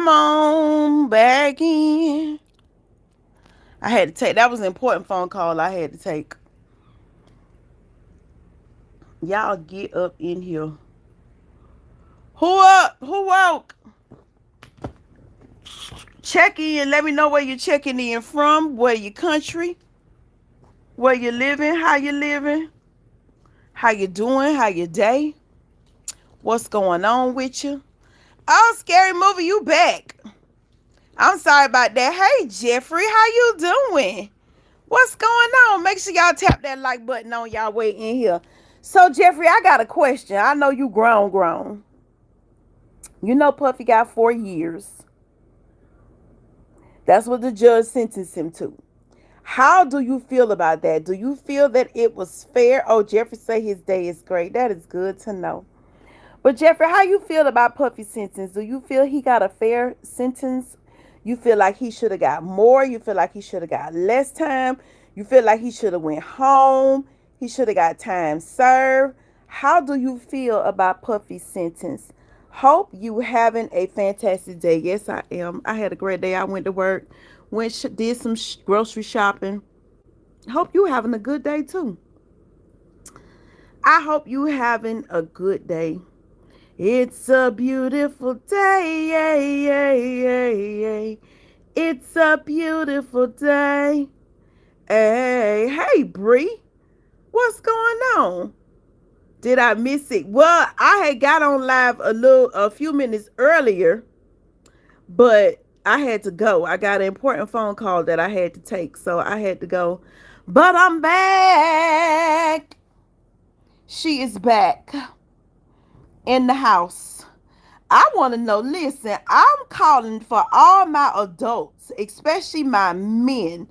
Come on back in. I had to take, that was an important phone call I had to take. Y'all get up in here. Who up? Who woke? Check in. Let me know where you're checking in from, where your country, where you living, how you doing, how your day, what's going on with you. Oh, Scary Movie, you back. I'm sorry about that. Hey, Jeffrey, how you doing? What's going on? Make sure y'all tap that like button on y'all way in here. So, Jeffrey, I got a question. I know you grown. You know Puffy got 4 years. That's what the judge sentenced him to. How do you feel about that? Do you feel that it was fair? Oh, Jeffrey say his day is great. That is good to know. But Jeffrey, how you feel about Puffy's sentence? Do you feel he got a fair sentence? You feel like he should have got more? You feel like he should have got less time? You feel like he should have went home? He should have got time served? How do you feel about Puffy's sentence? Hope you having a fantastic day. Yes, I am. I had a great day. I went to work, did some grocery shopping. Hope you having a good day too. I hope you having a good day. It's a beautiful day. It's a beautiful day. Hey, Bree, what's going on? Did I miss it? Well, I had got on live a few minutes earlier, but I had to go. I got an important phone call that I had to take, so I had to go. But I'm back. She is back in the house. I want to know, listen, I'm calling for all my adults, especially my men.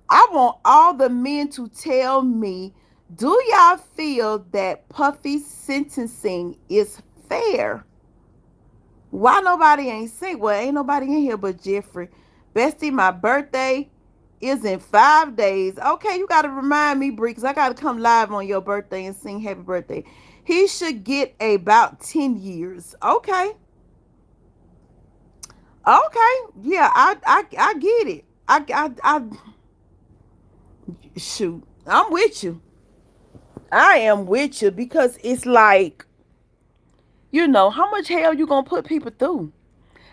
I want all the men to tell me, do y'all feel that Puffy's sentencing is fair? Why nobody ain't saying? Well, ain't nobody in here but Jeffrey. Bestie, my birthday is in 5 days. Okay, you got to remind me, Bree, because I got to come live on your birthday and sing happy birthday. He should get about 10 years. Okay. Okay. Yeah, I get it. I shoot. I'm with you. I am with you because it's like, how much hell you gonna put people through?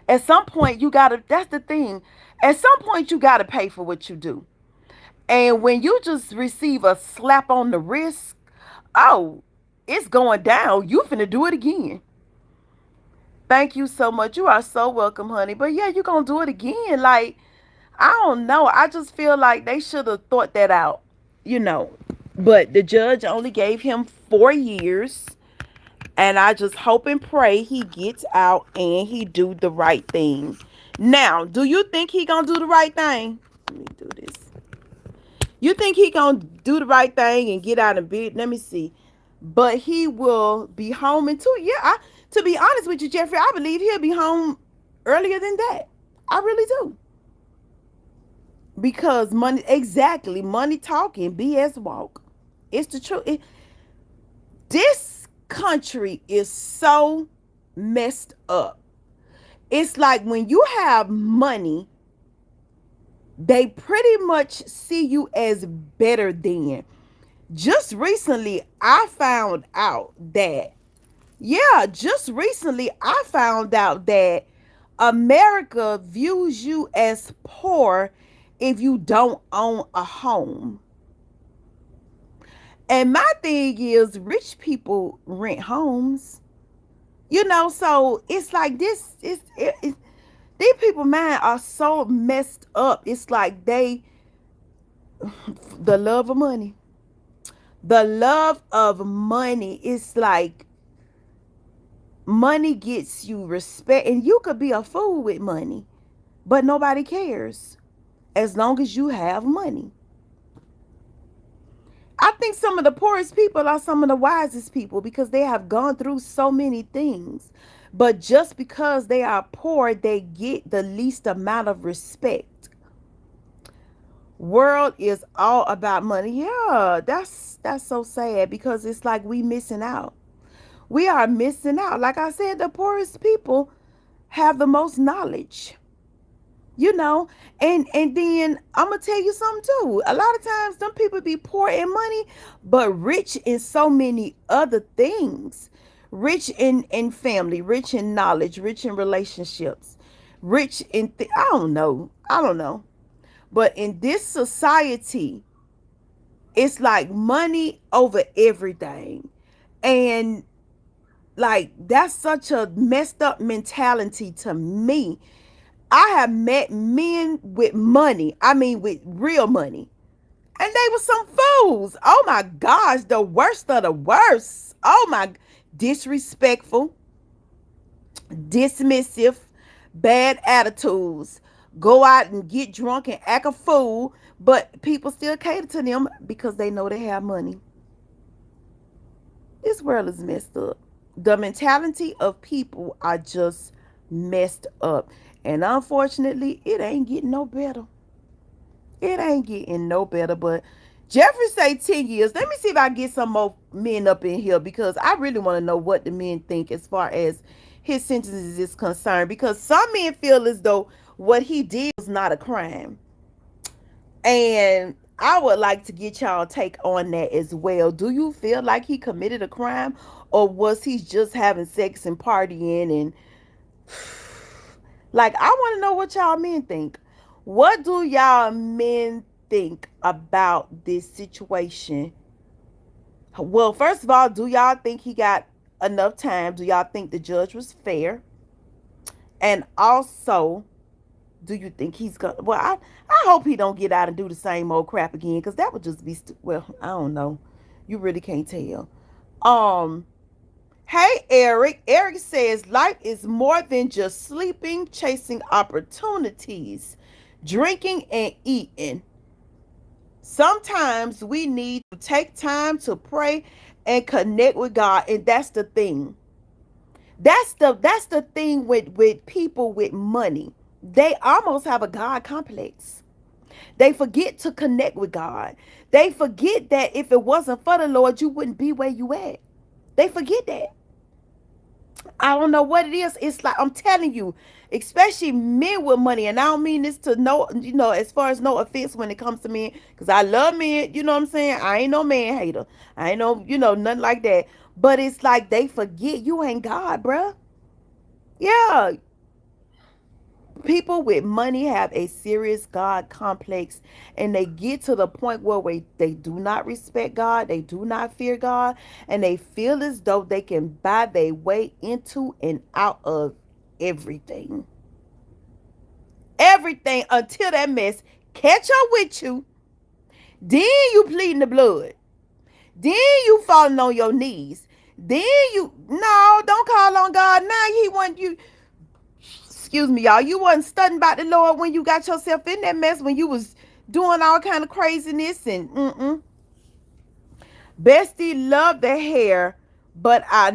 At some point you gotta, that's the thing. At some point you gotta pay for what you do. And when you just receive a slap on the wrist, oh, it's going down. You finna do it again. Thank you so much. You are so welcome, honey. But yeah, you're gonna do it again. Like, I don't know. I just feel like they should have thought that out, you know. But the judge only gave him 4 years. And I just hope and pray he gets out and he do the right thing. Now, do you think he gonna do the right thing? Let me do this. You think he gonna do the right thing and get out of bed? Let me see. But he will be home in 2 years. To be honest with you, Jeffrey, I believe he'll be home earlier than that. I really do. Because money, exactly, money talking, BS walk. It's the truth. This country is so messed up. It's like when you have money, they pretty much see you as better than. Just recently, I found out that, America views you as poor if you don't own a home. And my thing is, rich people rent homes. So it's like this. These people, man, are so messed up. It's like the love of money. The love of money is like money gets you respect, and you could be a fool with money, but nobody cares as long as you have money. I think some of the poorest people are some of the wisest people because they have gone through so many things. But just because they are poor, they get the least amount of respect. World is all about money. Yeah, that's so sad because it's like we missing out. We are missing out. Like I said, the poorest people have the most knowledge, you know. And then I'm gonna tell you something too. A lot of times some people be poor in money but rich in so many other things. Rich in family, rich in knowledge, rich in relationships, rich in I don't know. But in this society, it's like money over everything. And like that's such a messed up mentality to me. I have met men with money, I mean with real money, and they were some fools. Oh my gosh, the worst of the worst. Oh my, disrespectful, dismissive, bad attitudes, go out and get drunk and act a fool, but people still cater to them because they know they have money. This world is messed up. The mentality of people are just messed up. And unfortunately, it ain't getting no better. It ain't getting no better. But Jeffrey say 10 years. Let me see if I can get some more men up in here, because I really want to know what the men think as far as his sentences is concerned. Because some men feel as though what he did was not a crime. And I would like to get y'all take on that as well. Do you feel like he committed a crime, or was he just having sex and partying? And like, I want to know what y'all men think. What do y'all men think about this situation? Well, first of all, do y'all think he got enough time? Do y'all think the judge was fair? And also, do you think he's gonna, well, I hope he don't get out and do the same old crap again, because that would just be well, I don't know, you really can't tell. um hey, Eric says life is more than just sleeping, chasing opportunities, drinking and eating. Sometimes we need to take time to pray and connect with God. And that's the thing, that's the thing with people with money. They almost have a God complex. They forget to connect with God. They forget that if it wasn't for the Lord, you wouldn't be where you at. They forget that. I don't know what it is. It's like, I'm telling you, especially men with money, and I don't mean this to no, as far as no offense when it comes to men, because I love men, you know what I'm saying? I ain't no man hater. I ain't no, nothing like that. But it's like they forget you ain't God, bruh. Yeah, people with money have a serious God complex, and they get to the point where they do not respect God, they do not fear God, and they feel as though they can buy their way into and out of everything. Everything until that mess catch up with you. Then you pleading the blood. Then you falling on your knees. Then you, no, don't call on God now. He want you, excuse me, y'all, you wasn't studying about the Lord when you got yourself in that mess, when you was doing all kind of craziness and Bestie love the hair, but I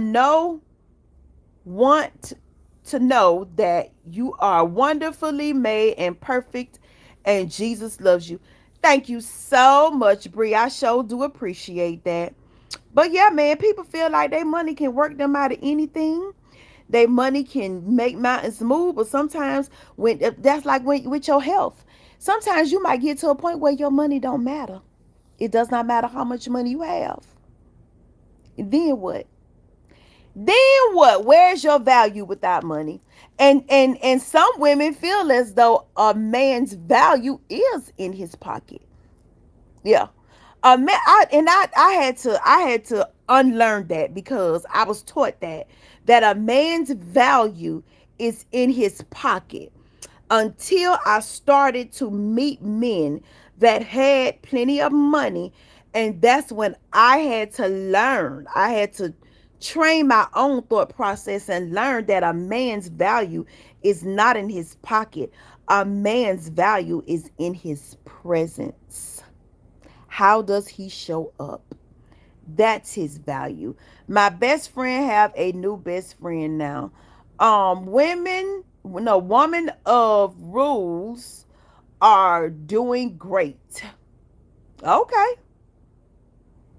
want to know that you are wonderfully made and perfect, and Jesus loves you. Thank you so much, Brie. I sure do appreciate that. But yeah, man, people feel like their money can work them out of anything. Their money can make mountains move, but sometimes when that's like with your health. Sometimes you might get to a point where your money don't matter. It does not matter how much money you have. Then what? Then what? Where's your value without money? And some women feel as though a man's value is in his pocket. Yeah. Man, I had to unlearn that, because I was taught that a man's value is in his pocket, until I started to meet men that had plenty of money. And that's when I had to learn. I had to train my own thought process and learn that a man's value is not in his pocket. A man's value is in his presence. How does he show up? That's his value. My best friend have a new best friend now. Woman of rules are doing great. Okay.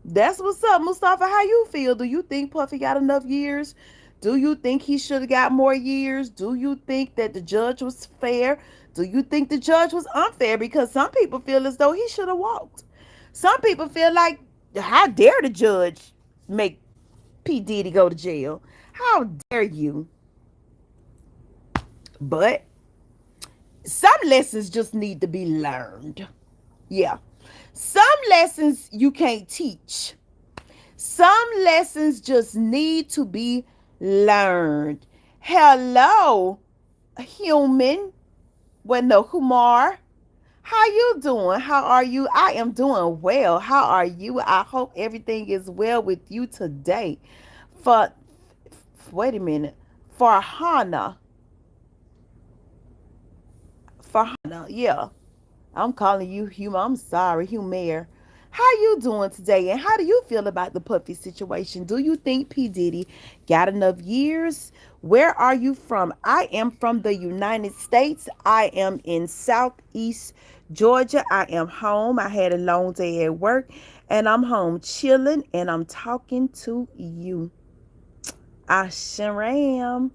That's what's up, Mustafa. How you feel? Do you think Puffy got enough years Do you think he should have got more years? Do you think that the judge was fair? Do you think the judge was unfair? Because some people feel as though he should have walked. Some people feel like, how dare the judge make P. Diddy go to jail? How dare you? But some lessons just need to be learned. Yeah. Some lessons you can't teach. Some lessons just need to be learned. Hello, human. Well, no, Kumar. How you doing? How are you? I am doing well. How are you? I hope everything is well with you today. For wait a minute. For Hannah. For Hannah, yeah. I'm calling you Huma. I'm sorry, Humair. How you doing today? And how do you feel about the Puffy situation? Do you think P. Diddy got enough years? Where are you from? I am from the United States. I am in Southeast Georgia. I am home. I had a long day at work and I'm home chilling and I'm talking to you. I sure am.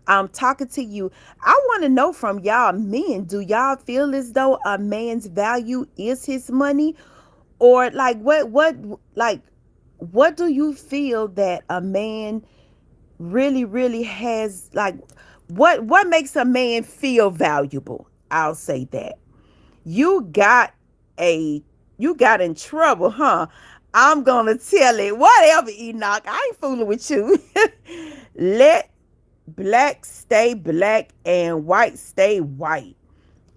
I'm talking to you. I want to know from y'all men, do y'all feel as though a man's value is his money? Or like what do you feel that a man really has, like what makes a man feel valuable? I'll say that. You got a you got in trouble, huh? I'm gonna tell it. Whatever, Enoch. I ain't fooling with you. Let black stay black and white stay white.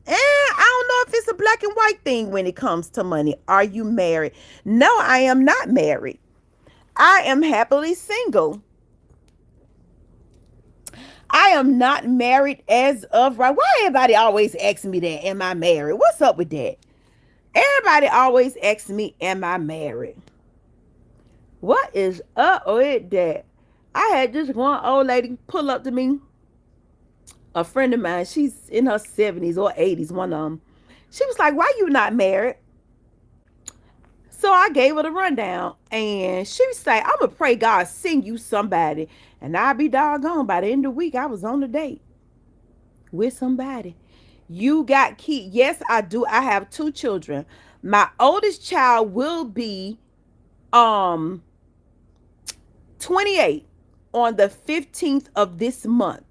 And I don't know if it's a black and white thing when it comes to money. Are you married? No, I am not married. I am happily single. I am not married as of right. Why everybody always asking me that? Am I married? What's up with that? Everybody always asks me, am I married? What is up with that? I had this one old lady pull up to me, a friend of mine. She's in her 70s or 80s, one of them. She was like, why you not married? So I gave her the rundown. And she was like, I'm going to pray God send you somebody. And I'll be doggone. By the end of the week, I was on a date with somebody. You got kids? Yes, I do. I have 2 children. My oldest child will be 28 on the 15th of this month.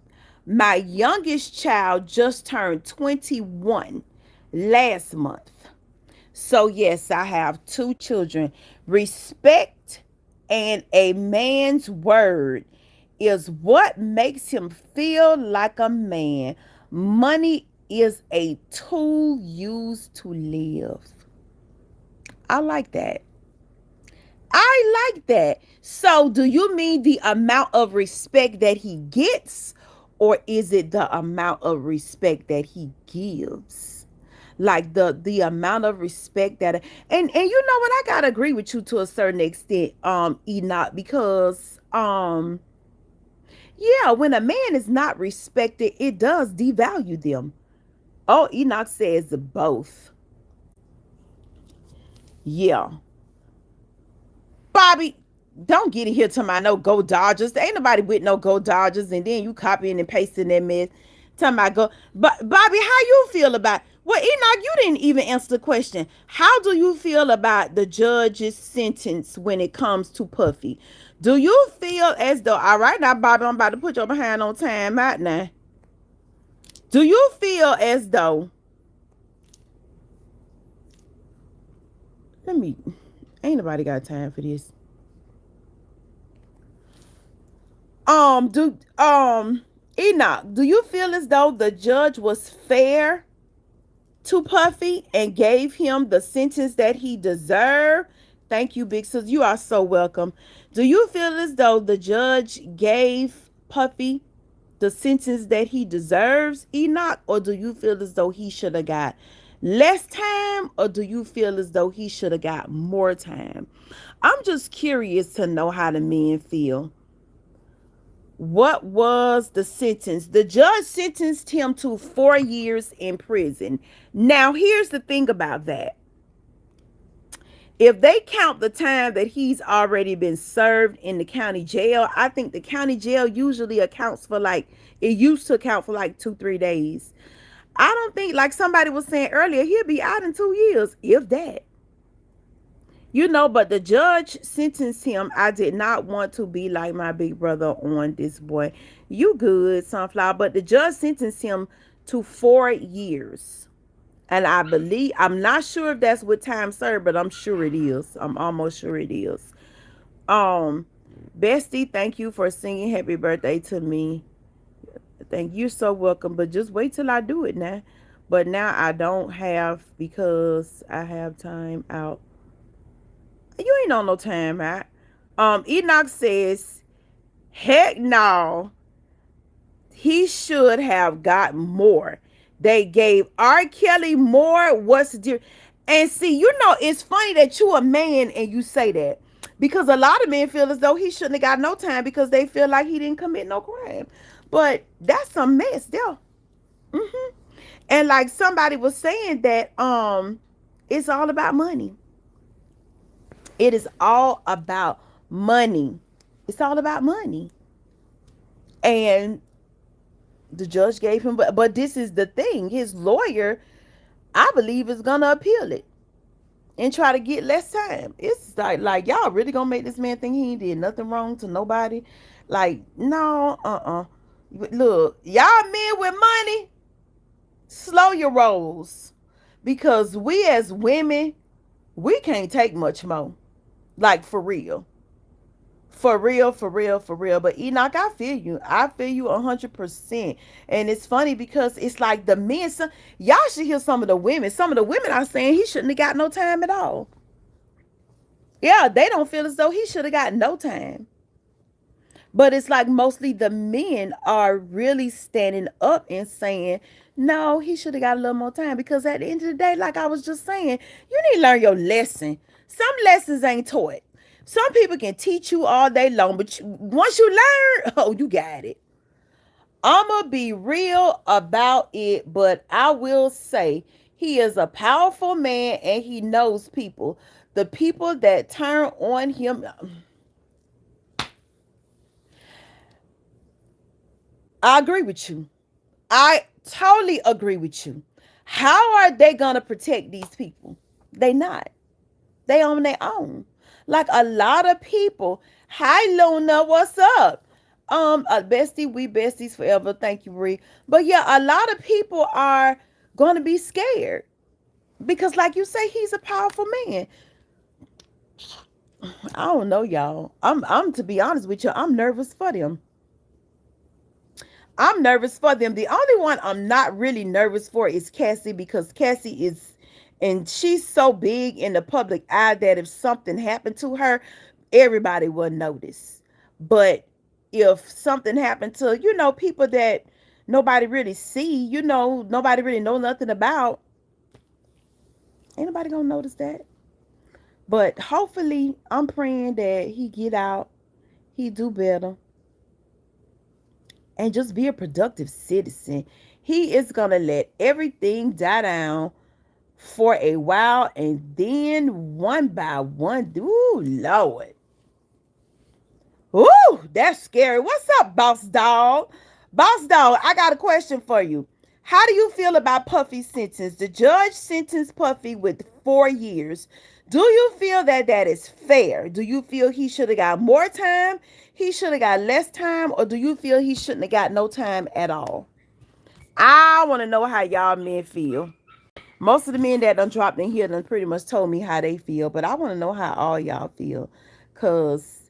My youngest child just turned 21 last month. So yes, I have 2 children. Respect and a man's word is what makes him feel like a man. Money is a tool used to live. I like that. I like that. So do you mean the amount of respect that he gets, or is it the amount of respect that he gives? Like the amount of respect that, and you know what, I gotta agree with you to a certain extent, Enoch, because yeah, when a man is not respected, it does devalue them. Oh, Enoch says both. Yeah. Bobby, don't get in here to my no go Dodgers. There ain't nobody with no go Dodgers, and then you copying and pasting that mess. Talking about go. But Bobby, how you feel about? Well, Enoch, you didn't even answer the question. How do you feel about the judge's sentence when it comes to Puffy? Do you feel as though, all right now, Bobby, I'm about to put your behind on time out now. Do you feel as though, let me, ain't nobody got time for this. Enoch, do you feel as though the judge was fair to Puffy and gave him the sentence that he deserved? Thank you, Big Sis. You are so welcome. Do you feel as though the judge gave Puffy the sentence that he deserves, Enoch? Or do you feel as though he should have got less time? Or do you feel as though he should have got more time? I'm just curious to know how the men feel. What was the sentence? The judge sentenced him to 4 years in prison. Now, here's the thing about that. If they count the time that he's already been served in the county jail, I think the county jail usually accounts for like, it used to account for like 2, 3 days. I don't think, like somebody was saying earlier, he'll be out in 2 years, if that. But the judge sentenced him. I did not want to be like my big brother on this boy. You good, Sunflower. But the judge sentenced him to 4 years. And I'm not sure if that's with time served, but I'm sure it is. I'm almost sure it is. Um, Bestie, thank you for singing happy birthday to me. Thank you, so welcome. But just wait till I do it now. But now I don't have, because I have time out. You ain't on no time out. Enoch says, heck no, he should have got more. They gave R. Kelly more. What's the difference? And see, it's funny that you a man and you say that, because a lot of men feel as though he shouldn't have got no time because they feel like he didn't commit no crime. But that's some mess there. And like somebody was saying that it's all about money. It is all about money. It's all about money. And the judge gave him, but this is the thing. His lawyer, I believe, is gonna appeal it and try to get less time. It's like y'all really gonna make this man think he did nothing wrong to nobody? Like, no, Look, y'all men with money, slow your rolls, because we as women, we can't take much more. Like, for real. For real, for real, for real. But Enoch, I feel you. I feel you 100%. And it's funny because it's like the men, y'all should hear some of the women. Some of the women are saying he shouldn't have got no time at all. Yeah, they don't feel as though he should have got no time. But it's like mostly the men are really standing up and saying, no, he should have got a little more time. Because at the end of the day, like I was just saying, you need to learn your lesson. Some lessons ain't taught. Some people can teach you all day long, but once you learn, oh, you got it. I'ma be real about it, but I will say he is a powerful man and he knows people. The people that turn on him, I agree with you. I totally agree with you. How are they gonna protect these people? They not. They on their own. Like a lot of people. Hi Luna, what's up? Bestie, we besties forever. Thank you, Bree. But yeah, a lot of people are gonna be scared because, like you say, he's a powerful man. I don't know, y'all. I'm to be honest with you, I'm nervous for them. I'm nervous for them. The only one I'm not really nervous for is Cassie, because Cassie is, and she's so big in the public eye that if something happened to her, everybody will notice. But if something happened to, people that nobody really see, nobody really know nothing about, ain't nobody gonna notice that. But hopefully, I'm praying that he get out, he do better, and just be a productive citizen. He is going to let everything die down for a while, and then one by one, ooh, Lord. Ooh, that's scary. What's up, boss dog? Boss dog, I got a question for you. How do you feel about Puffy's sentence? The judge sentenced Puffy with 4 years. Do you feel that that is fair? Do you feel he should have got more time? He should have got less time? Or do you feel he shouldn't have got no time at all? I want to know how y'all men feel. Most of the men that done dropped in here done pretty much told me how they feel. But I want to know how all y'all feel. Because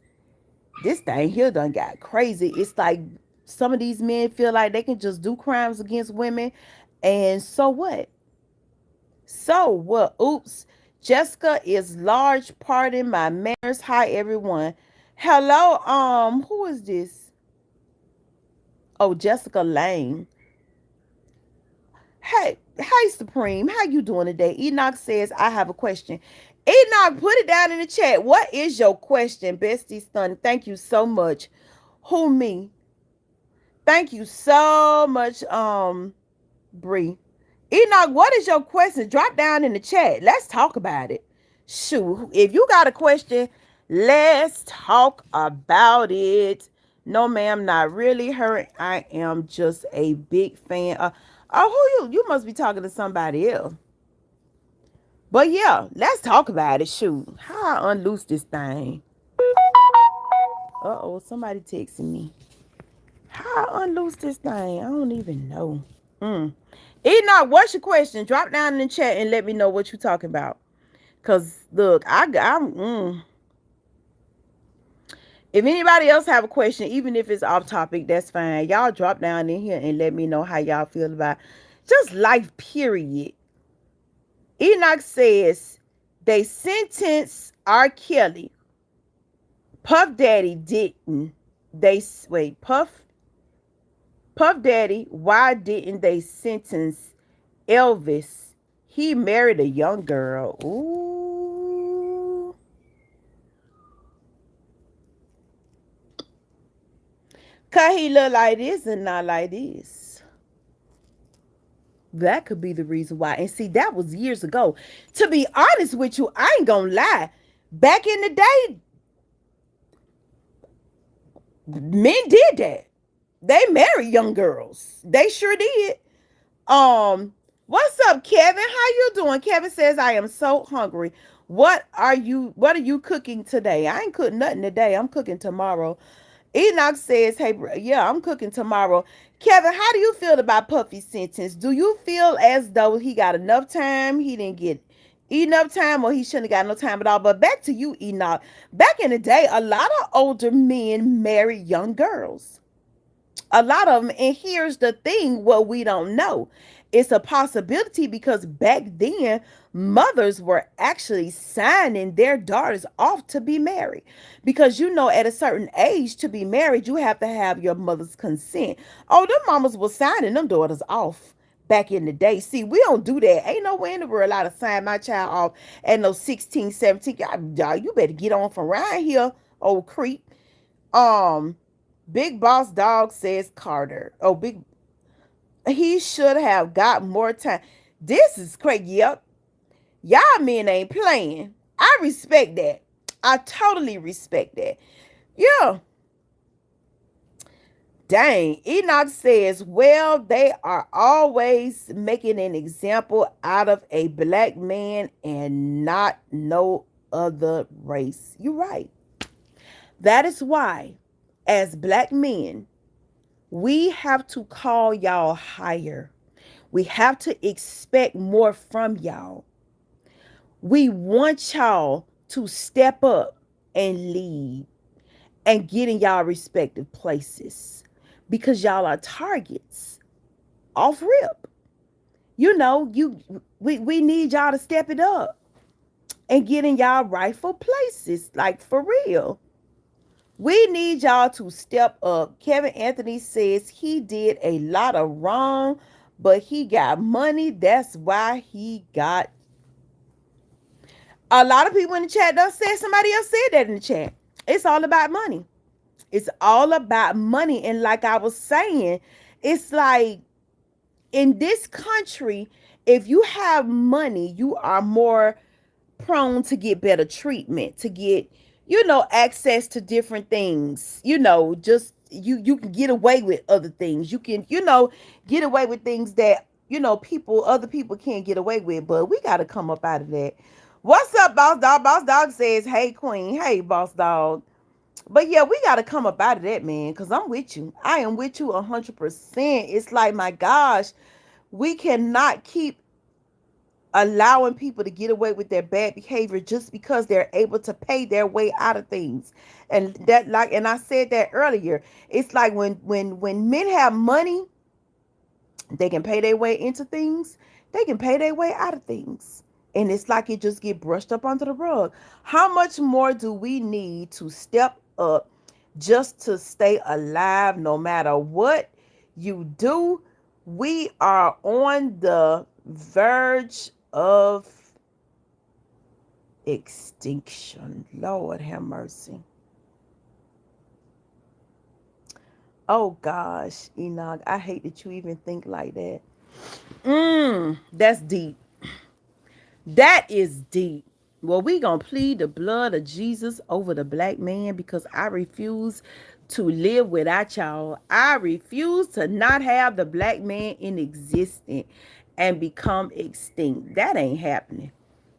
this thing here done got crazy. It's like some of these men feel like they can just do crimes against women. And so what? So what? Oops. Jessica is large. Pardon my manners. Hi, everyone. Hello. Who is this? Oh, Jessica Lane. Hey, Supreme. How you doing today? Enoch says, I have a question. Enoch, put it down in the chat. What is your question, bestie son? Thank you so much. Who, me? Thank you so much, Bree. Enoch, what is your question? Drop down in the chat. Let's talk about it. Shoot, if you got a question, let's talk about it. No, ma'am, not really her. I am just a big fan of. Oh, who you? You must be talking to somebody else. But yeah, let's talk about it. Shoot, how I unloose this thing? Uh oh, somebody texting me. How I unloose this thing? I don't even know. Mm. Enoch, what's your question? Drop down in the chat and let me know what you're talking about. Cause look, if anybody else have a question, even if it's off topic, that's fine. Y'all drop down in here and let me know how y'all feel about just life, period. Enoch says they sentenced R. Kelly. Puff Daddy didn't. They wait, Puff Daddy, why didn't they sentence Elvis? He married a young girl. Ooh. Cause he look like this and not like this. That could be the reason why. And see, that was years ago. To be honest with you, I ain't gonna lie. Back in the day, men did that. They married young girls. They sure did. What's up, Kevin? How you doing? Kevin says, I am so hungry. What are you cooking today? I ain't cooking nothing today. I'm cooking tomorrow. Enoch says, hey, yeah, I'm cooking tomorrow. Kevin, how do you feel about Puffy's sentence? Do you feel as though he got enough time? He didn't get enough time, or he shouldn't have got no time at all? But back to you, Enoch. Back in the day, a lot of older men married young girls. A lot of them. And here's the thing, what we don't know. It's a possibility because back then, mothers were actually signing their daughters off to be married. Because at a certain age to be married, you have to have your mother's consent. Oh, them mamas were signing them daughters off back in the day. See, we don't do that. Ain't no way in the world I'd sign my child off at no 16, 17. God, you better get on from around here, old creep. Um, Big Boss Dog says Carter. Oh, he should have got more time. This is crazy. Yep. Y'all men ain't playing. I respect that. I totally respect that. Yeah. Dang. Enoch says, well, they are always making an example out of a black man and not no other race. You're right. That is why, as black men, we have to call y'all higher. We have to expect more from y'all. We want y'all to step up and lead and get in y'all respective places because y'all are targets off rip. We need y'all to step it up and get in y'all rightful places, like for real. We need y'all to step up. Kevin Anthony says he did a lot of wrong, but he got money. That's why he got. A lot of people in the chat done said, somebody else said that in the chat. It's all about money. It's all about money. And like I was saying, it's like in this country, if you have money, you are more prone to get better treatment, to get access to different things. Just you can get away with other things. You can get away with things that other people can't get away with. But we got to come up out of that. What's up, Boss Dog? Boss Dog says, hey, Queen. Hey, Boss Dog. But yeah, we got to come up out of that, man, because I'm with you. I am with you 100%. It's like, my gosh, we cannot keep allowing people to get away with their bad behavior just because they're able to pay their way out of things. And I said that earlier. It's like when men have money, they can pay their way into things. They can pay their way out of things. And it's like it just get brushed up under the rug. How much more do we need to step up just to stay alive no matter what you do? We are on the verge of extinction. Lord have mercy. Oh gosh, Enoch, I hate that you even think like that. That's deep. That is deep. Well, we gonna plead the blood of Jesus over the black man because I refuse to live without y'all. I refuse to not have the black man in existence and become extinct. That ain't happening.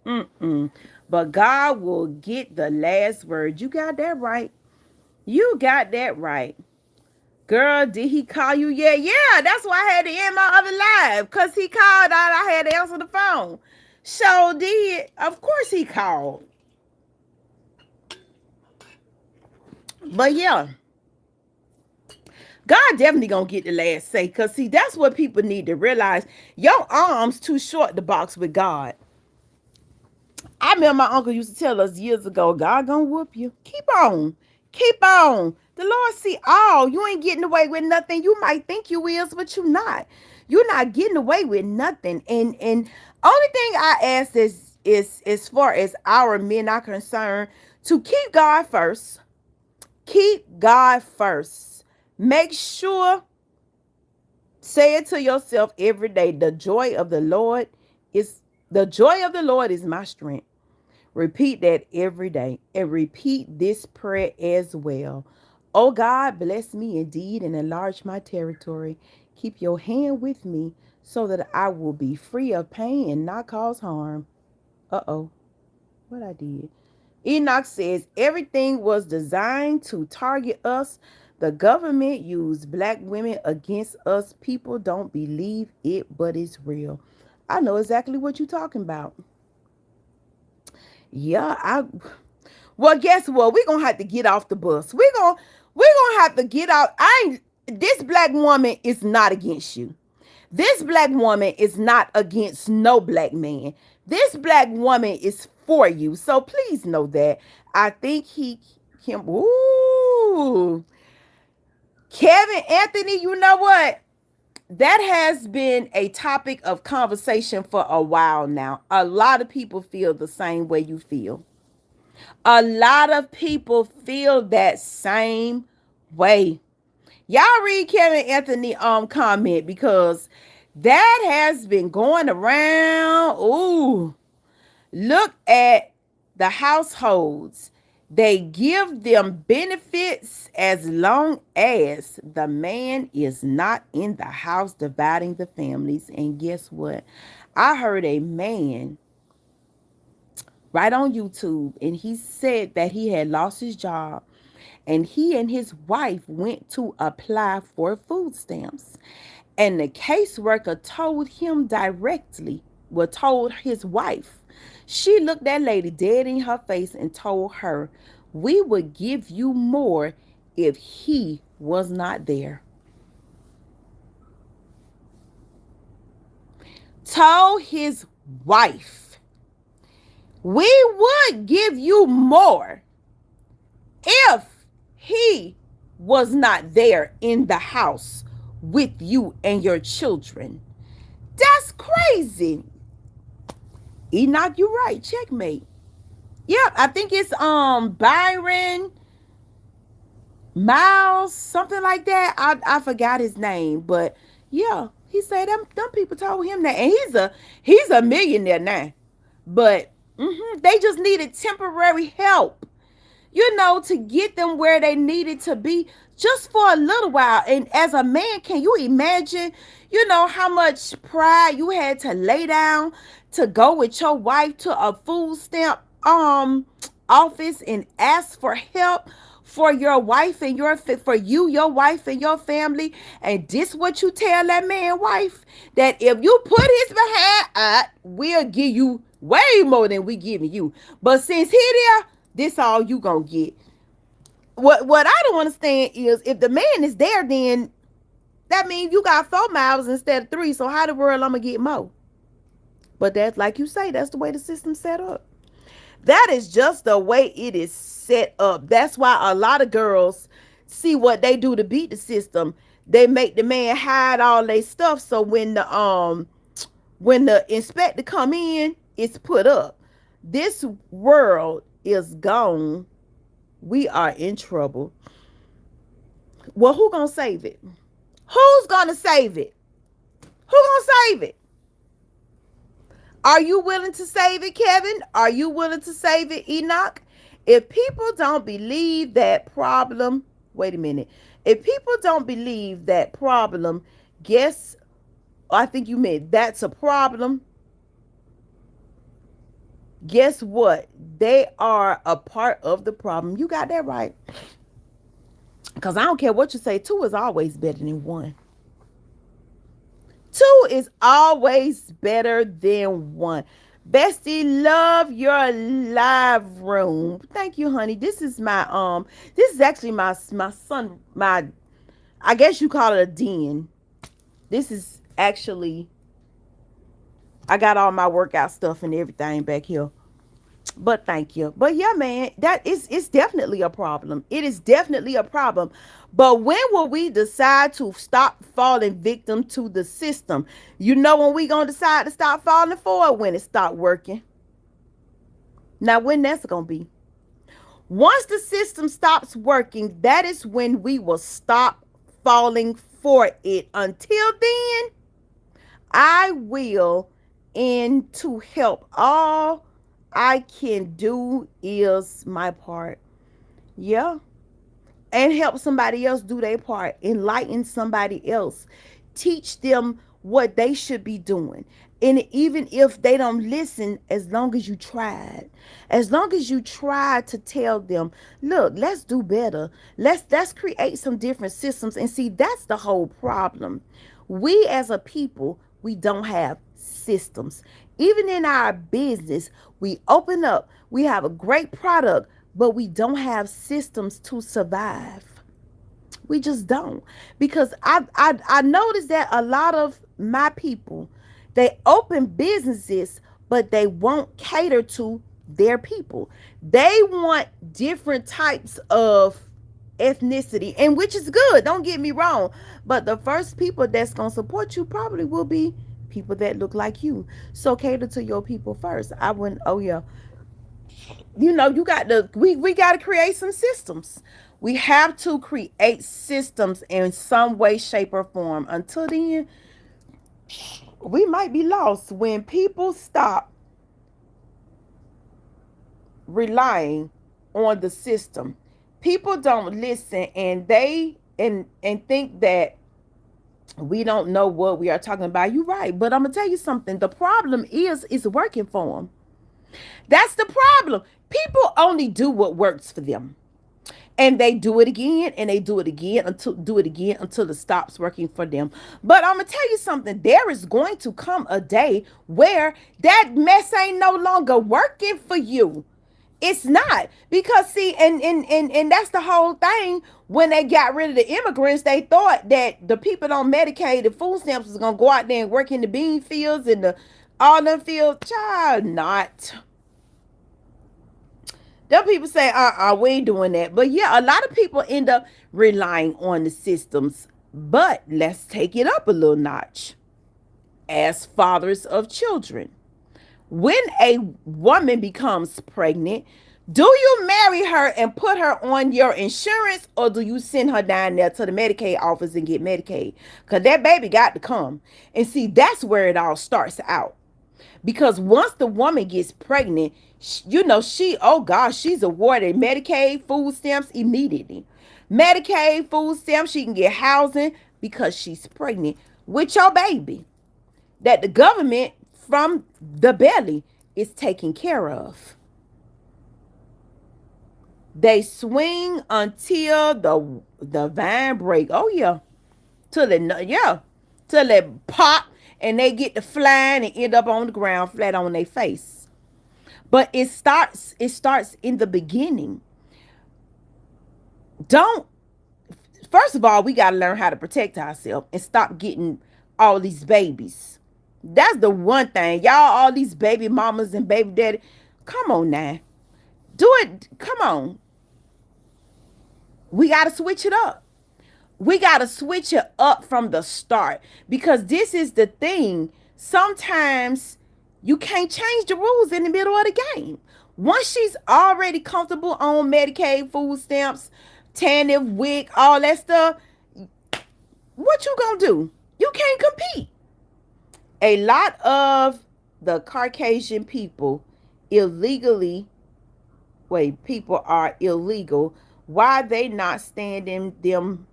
Mm-mm. But God will get the last word. You got that right. You got that right. Girl, did he call you? Yeah, yeah. That's why I had to end my other live. Because he called out. I had to answer the phone. So did. Of course he called. But yeah, God definitely gonna get the last say. Cause see, that's what people need to realize. Your arms too short to box with God. I remember my uncle used to tell us years ago, God gonna whoop you. Keep on. Keep on. The Lord see all. You ain't getting away with nothing. You might think you is, but you not. You're not getting away with nothing. And only thing I ask is as far as our men are concerned, to keep God first. Keep God first. Make sure, say it to yourself every day. The joy of the Lord is my strength. Repeat that every day and repeat this prayer as well. Oh God, bless me indeed and enlarge my territory. Keep your hand with me so that I will be free of pain and not cause harm. Uh-oh, what I did. Enoch says everything was designed to target us. The government used black women against us. People don't believe it, but it's real. I know exactly what you're talking about. Yeah, well, guess what? We're gonna have to get off the bus. We're gonna have to get out. This black woman is not against you. This black woman is not against no black man. This black woman is for you. So please know that. I think he can. Ooh, Kevin Anthony, you know what? That has been a topic of conversation for a while now. A lot of people feel the same way you feel. A lot of people feel that same way. Y'all read Kevin Anthony comment because that has been going around. Ooh, look at the households. They give them benefits as long as the man is not in the house dividing the families. And guess what? I heard a man right on YouTube, and he said that he had lost his job and he and his wife went to apply for food stamps. And the caseworker told him directly, well, told his wife. She looked that lady dead in her face and told her, we would give you more if he was not there. Told his wife, we would give you more if he was not there in the house with you and your children. That's crazy. Enoch, you right. Checkmate. Yeah, I think it's Byron Miles, something like that. I forgot his name, but yeah, he said them people told him that, and he's a millionaire now. But they just needed temporary help, to get them where they needed to be just for a little while. And as a man, can you imagine, how much pride you had to lay down to go with your wife to a food stamp office and ask for help for your wife and your wife and your family. And this what you tell that man wife, that if you put his behind out, we'll give you way more than we giving you. But since he there, this all you gonna get. What I don't understand is, if the man is there, then that means you got 4 mouths instead of 3. So how the world I'm gonna get more? But that's, like you say, that's the way the system's set up. That is just the way it is set up. That's why a lot of girls see what they do to beat the system. They make the man hide all their stuff, so when the inspector come in, it's put up. This world is gone. We are in trouble. Well, who gonna save it? Who's gonna save it? Who gonna save it? Are you willing to save it, Kevin? Are you willing to save it, Enoch? If people don't believe that problem, wait a minute. If people don't believe that problem, guess, I think you meant that's a problem. Guess what? They are a part of the problem. You got that right. Because I don't care what you say, two is always better than one. Two is always better than one. Bestie, love your live room. Thank you, honey. This is actually my son, my, I guess you call it a den. This is actually, I got all my workout stuff and everything back here. But thank you. But yeah, man, that is, it's definitely a problem. It is definitely a problem. But when will we decide to stop falling victim to the system? You know when we gonna decide to stop falling for it? When it stop working. Now when that's gonna be. Once the system stops working, that is when we will stop falling for it. Until then, I will, and to help all I can do is my part. Yeah. And help somebody else do their part. Enlighten somebody else. Teach them what they should be doing. And even if they don't listen, as long as you tried. As long as you try to tell them, look, let's do better. Let's create some different systems. And see, that's the whole problem. We as a people, we don't have systems. Even in our business, we open up, we have a great product, but we don't have systems to survive. We just don't. Because I noticed that a lot of my people, they open businesses, but they won't cater to their people. They want different types of ethnicity, and which is good, don't get me wrong, but the first people that's going to support you probably will be people that look like you. So cater to your people first. I wouldn't, oh yeah, you know, you got to, we got to create some systems. We have to create systems in some way, shape, or form. Until then, we might be lost. When people stop relying on the system, people don't listen, and they and think that we don't know what we are talking about. You're right, but I'm gonna tell you something. The problem is it's working for them. That's the problem. People only do what works for them. And they do it again, and they do it again until it stops working for them. But I'm gonna tell you something. There is going to come a day where that mess ain't no longer working for you. It's not, because see, and that's the whole thing. When they got rid of the immigrants, they thought that the people on Medicaid, the food stamps, was gonna go out there and work in the bean fields and the all them fields. Child, not. Them people say, we ain't doing that. But yeah, a lot of people end up relying on the systems. But let's take it up a little notch. As fathers of children, when a woman becomes pregnant, do you marry her and put her on your insurance, or do you send her down there to the Medicaid office and get Medicaid? Because that baby got to come. And see, that's where it all starts out. Because once the woman gets pregnant, you know, oh gosh, she's awarded Medicaid food stamps immediately. Medicaid food stamps, she can get housing because she's pregnant with your baby that the government from the belly is taking care of. They swing until the vine break. Oh yeah. Till they pop and they get to flying and end up on the ground flat on their face. But it starts in the beginning. First of all, we got to learn how to protect ourselves and stop getting all these babies. That's the one thing. Y'all, all these baby mamas and baby daddy, come on now. Do it. Come on. We got to switch it up. We got to switch it up from the start, because this is the thing. Sometimes you can't change the rules in the middle of the game. Once she's already comfortable on Medicaid, food stamps, TANF, WIC, all that stuff, what you gonna do? You can't compete. A lot of the Caucasian people illegally, wait, people are illegal, why they not sending them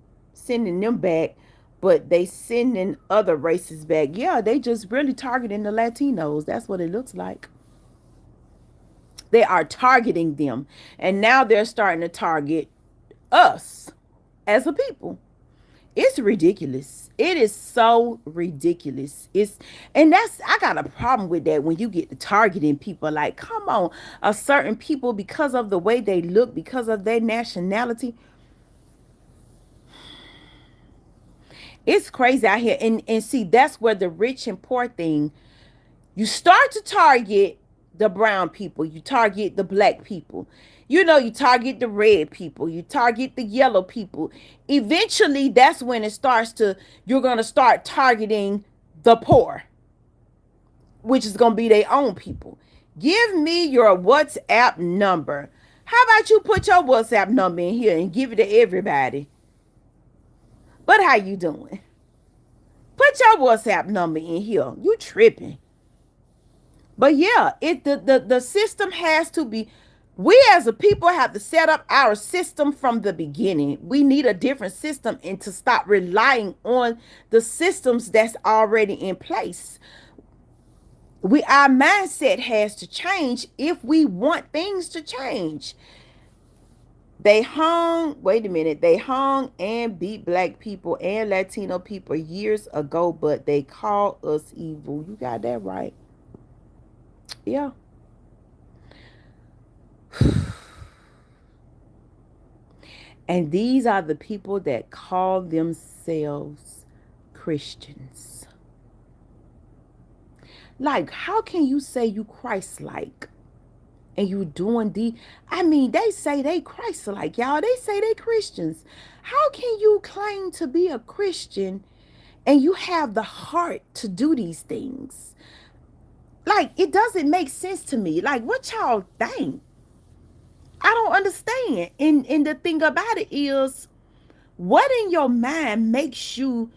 back, but they sending other races back? Yeah, they just really targeting the Latinos. That's what it looks like. They are targeting them. And now they're starting to target us as a people. It's ridiculous. It is so ridiculous. I got a problem with that when you get to targeting people. Like, come on, a certain people because of the way they look, because of their nationality. It's crazy out here. And see, that's where the rich and poor thing, you start to target the brown people, you target the black people, you target the red people, you target the yellow people. Eventually, that's when you're going to start targeting the poor, which is going to be their own people. Give me your WhatsApp number. How about you put your WhatsApp number in here and give it to everybody? But how you doing? Put your WhatsApp number in here. You tripping. But yeah, the system has to be, we as a people have to set up our system from the beginning. We need a different system and to stop relying on the systems that's already in place. Our mindset has to change if we want things to change. They hung and beat black people and Latino people years ago, but they call us evil. You got that right. Yeah. And these are the people that call themselves Christians. Like, how can you say you Christ-like and you doing they say they Christ-like, y'all. They say they Christians. How can you claim to be a Christian and you have the heart to do these things? Like, it doesn't make sense to me. Like, what y'all think? I don't understand. And the thing about it is, what in your mind makes you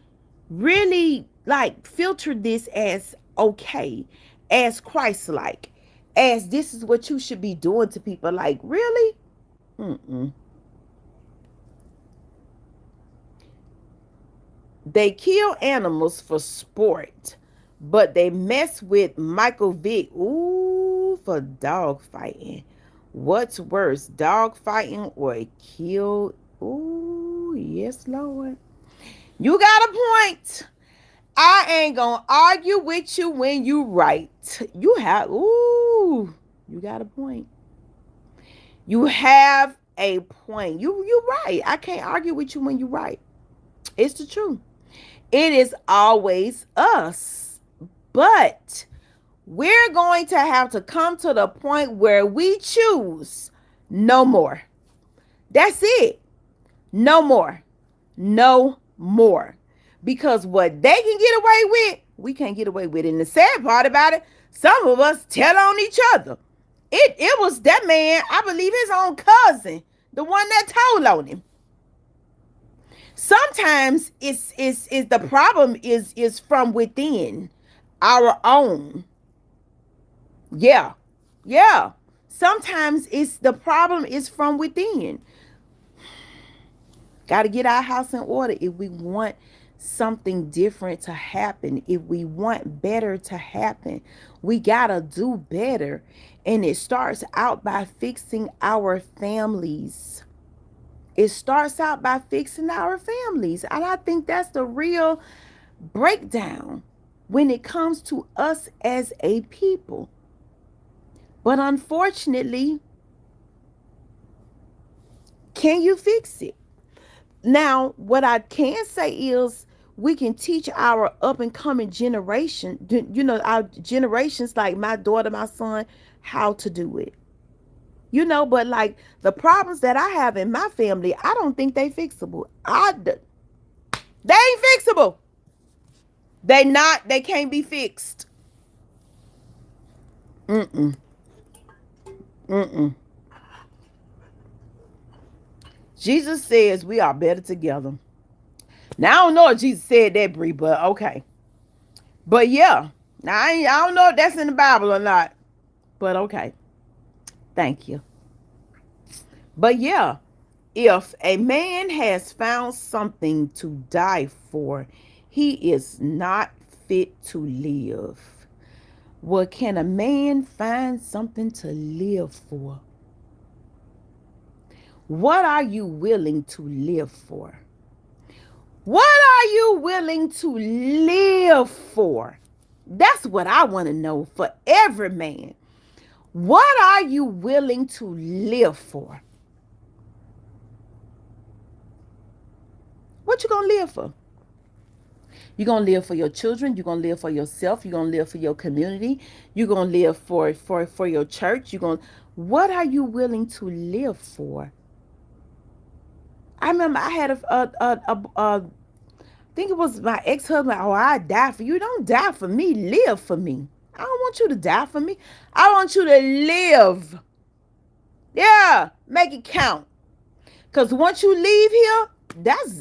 really like filter this as okay, as Christ-like, as this is what you should be doing to people? Like, really? They kill animals for sport, but they mess with Michael Vick, for dog fighting. What's worse, dog fighting or kill? Ooh, yes, Lord. You got a point. I ain't gonna argue with you when you right. You got a point. You have a point. You right. I can't argue with you when you right. It's the truth. It is always us. But we're going to have to come to the point where we choose no more. That's it. No more. No more. Because what they can get away with, we can't get away with it. And the sad part about it, some of us tell on each other. It was that man, I believe his own cousin, the one that told on him. Sometimes it's the problem is from within our own. Yeah. Sometimes the problem is from within. Got to get our house in order if we want something different to happen. If we want better to happen, we got to do better. And it starts out by fixing our families. It starts out by fixing our families. And I think that's the real breakdown when it comes to us as a people. But unfortunately, can you fix it? Now, what I can say is we can teach our up and coming generation, our generations like my daughter, my son, how to do it. But like the problems that I have in my family, I don't think they fixable. They ain't fixable. They can't be fixed. Jesus says we are better together. Now, I don't know if Jesus said that, Brie, but okay. But yeah, Now, I don't know if that's in the Bible or not, but okay. Thank you. But yeah, if a man has found something to die for, he is not fit to live. Well, can a man find something to live for? What are you willing to live for? What are you willing to live for? That's what I want to know for every man. What are you willing to live for? What you gonna live for? You're gonna live for your children. You're gonna live for yourself. You're gonna live for your community. You're gonna live for your church. You're gonna. What are you willing to live for? I remember I had a I think it was my ex-husband. Oh, I die for you. Don't die for me. Live for me. I don't want you to die for me. I want you to live. Yeah, make it count. Cause once you leave here,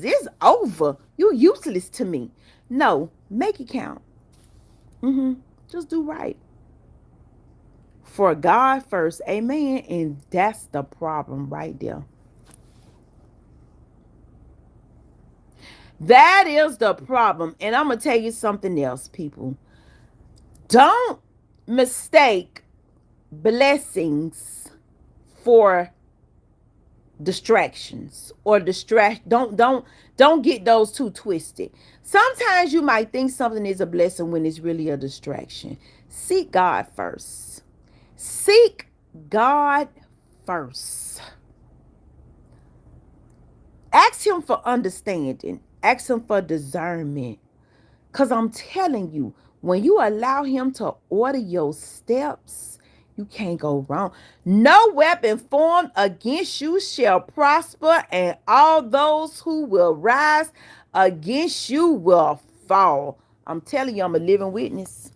it's over. You useless to me. No, make it count. Just do right. For God first. Amen. And that's the problem right there. That is the problem. And I'm going to tell you something else, people. Don't mistake blessings for distractions or don't get those two twisted. Sometimes you might think something is a blessing when it's really a distraction. Seek God first. Seek God first. Ask him for understanding. Ask him for discernment. Because I'm telling you, when you allow him to order your steps, you can't go wrong. No weapon formed against you shall prosper, and all those who will rise against you will fall. I'm telling you, I'm a living witness.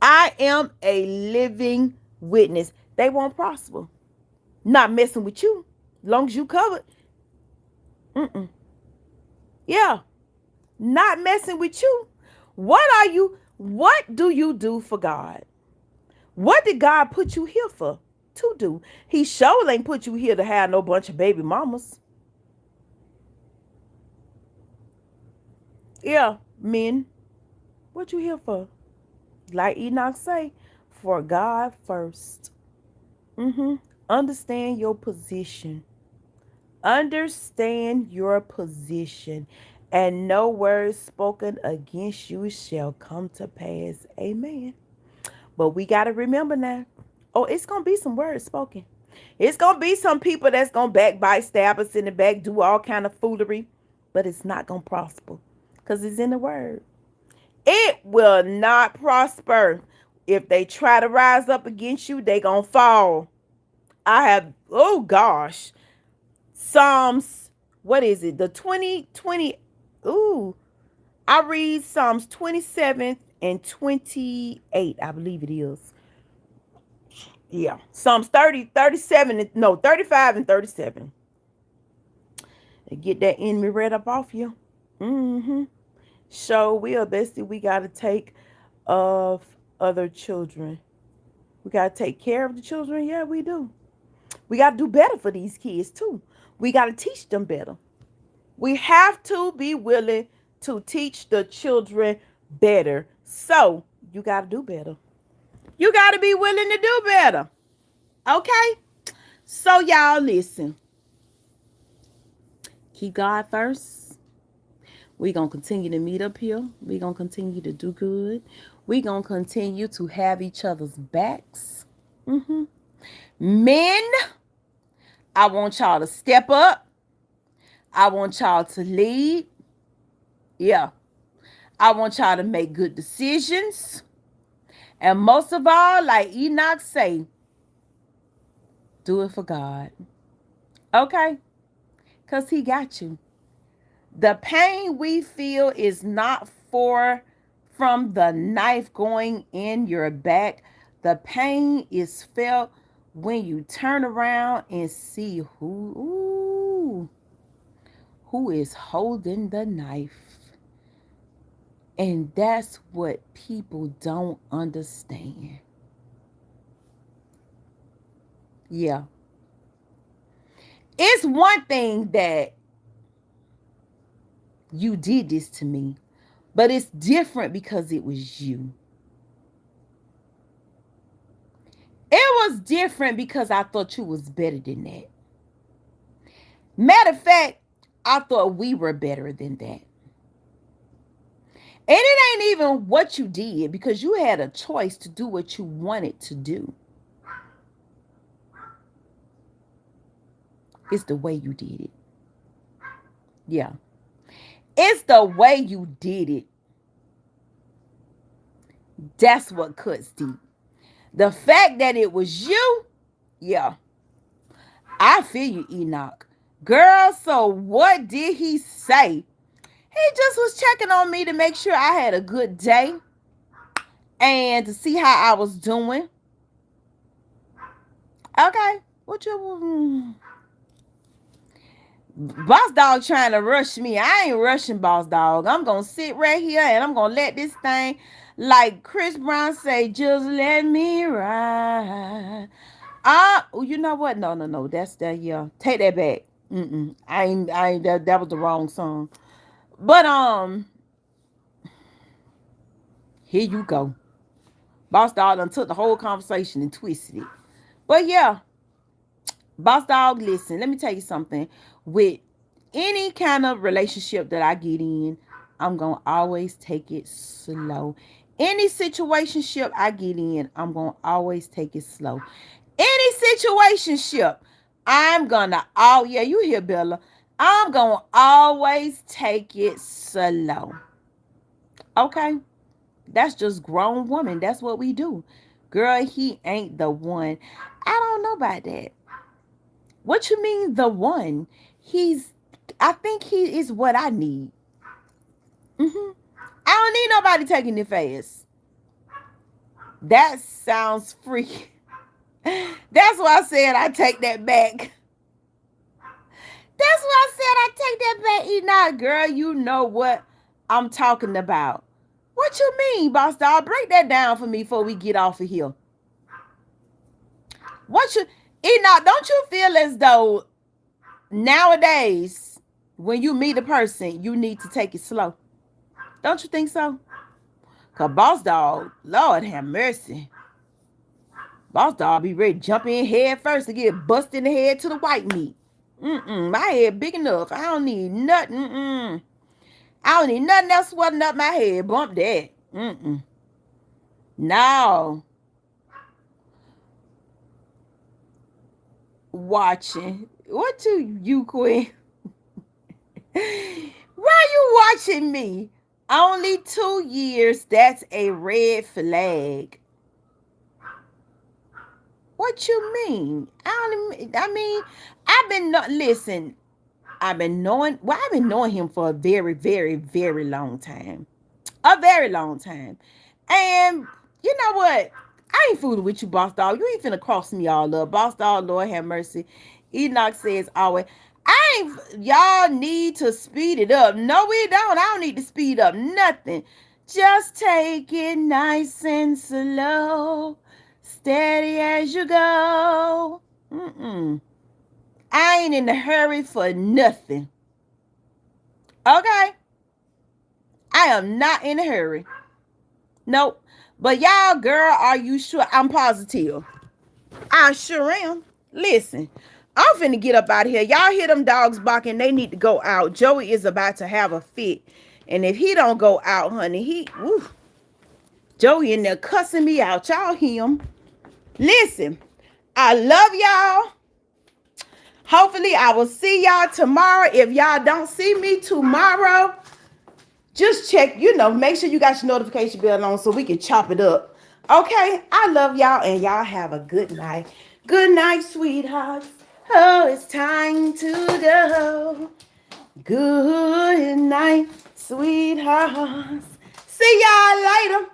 I am a living witness. They won't prosper. Not messing with you. Long as you covered. Mm-mm. Yeah. Not messing with you. What do you do for God? What did God put you here for? To do. He sure ain't put you here to have no bunch of baby mamas. Yeah, men. What you here for? Like Enoch say, for God first. Understand your position. Understand your position, and no words spoken against you shall come to pass. Amen. But we got to remember now. Oh, it's going to be some words spoken. It's going to be some people that's going to backbite, stab us in the back, do all kind of foolery. But it's not going to prosper because it's in the word. It will not prosper. If they try to rise up against you, they going to fall. Oh gosh. Psalms, what is it? The 2020. Ooh, I read Psalms 27 and 28, I believe it is. Yeah, Psalms 30, 37, no, 35 and 37. And get that enemy right up off you. So will, bestie, we got to take of other children. We got to take care of the children. Yeah, we do. We got to do better for these kids, too. We got to teach them better. We have to be willing to teach the children better. So you got to do better. You got to be willing to do better. Okay? So y'all listen. Keep God first. We're going to continue to meet up here. We're going to continue to do good. We're going to continue to have each other's backs. Men, I want y'all to step up. I want y'all to lead. Yeah. I want y'all to make good decisions. And most of all, like Enoch say, do it for God. Okay? Because he got you. The pain we feel is not from the knife going in your back. The pain is felt when you turn around and see who is holding the knife. And that's what people don't understand. Yeah. It's one thing that you did this to me, but it's different because it was you. It was different because I thought you was better than that. Matter of fact, I thought we were better than that. And it ain't even what you did because you had a choice to do what you wanted to do. It's the way you did it. Yeah. It's the way you did it. That's what cuts deep. The fact that it was you, yeah, I feel you, Enoch. Girl, so what did he say? He just was checking on me to make sure I had a good day and to see how I was doing. Okay, what you Boss Dog trying to rush me. I ain't rushing Boss Dog. I'm gonna sit right here and I'm gonna let this thing, like Chris Brown say, just let me ride. You know what? No. That's that. Yeah, take that back. I ain't. That was the wrong song. But here you go. Boss Dog done took the whole conversation and twisted it. But yeah, Boss Dog, listen, let me tell you something. With any kind of relationship that I get in, I'm going to always take it slow. Any situationship I get in, I'm going to always take it slow. Any situationship, I'm going to, oh yeah, you hear Bella. I'm going to always take it slow. Okay? That's just grown woman. That's what we do. Girl, he ain't the one. I don't know about that. What you mean the one? I think he is what I need. I don't need nobody taking it fast. That sounds freaky. That's why I said I take that back. That's why I said I take that back. Enoch, girl, you know what I'm talking about. What you mean, Boss Dog? Break that down for me before we get off of here. Enoch, don't you feel as though nowadays, when you meet a person, you need to take it slow? Don't you think so? Because Boss Dog, Lord have mercy. Boss Dog be ready to jump in head first to get busted in the head to the white meat. My head big enough. I don't need nothing. I don't need nothing else swelling up my head. Bump that. No. Watching. What you Queen? Why you watching me? Only 2 years. That's a red flag. What you mean? I've been I've been knowing him for a very, very, very long time. A very long time. And you know what? I ain't fooling with you, Boss Dog. You ain't finna cross me all up. Boss Dog, Lord have mercy. Enoch says always, y'all need to speed it up. No, we don't. I don't need to speed up nothing. Just take it nice and slow. Steady as you go. I ain't in a hurry for nothing. Okay? I am not in a hurry. Nope. But y'all, girl, are you sure? I'm positive. I sure am. Listen, I'm finna get up out of here. Y'all hear them dogs barking. They need to go out. Joey is about to have a fit. And if he don't go out, honey, Joey in there cussing me out. Y'all hear him. Listen, I love y'all. Hopefully, I will see y'all tomorrow. If y'all don't see me tomorrow, just check, make sure you got your notification bell on so we can chop it up. Okay? I love y'all, and y'all have a good night. Good night, sweethearts. Oh, it's time to go. Good night, sweethearts. See y'all later.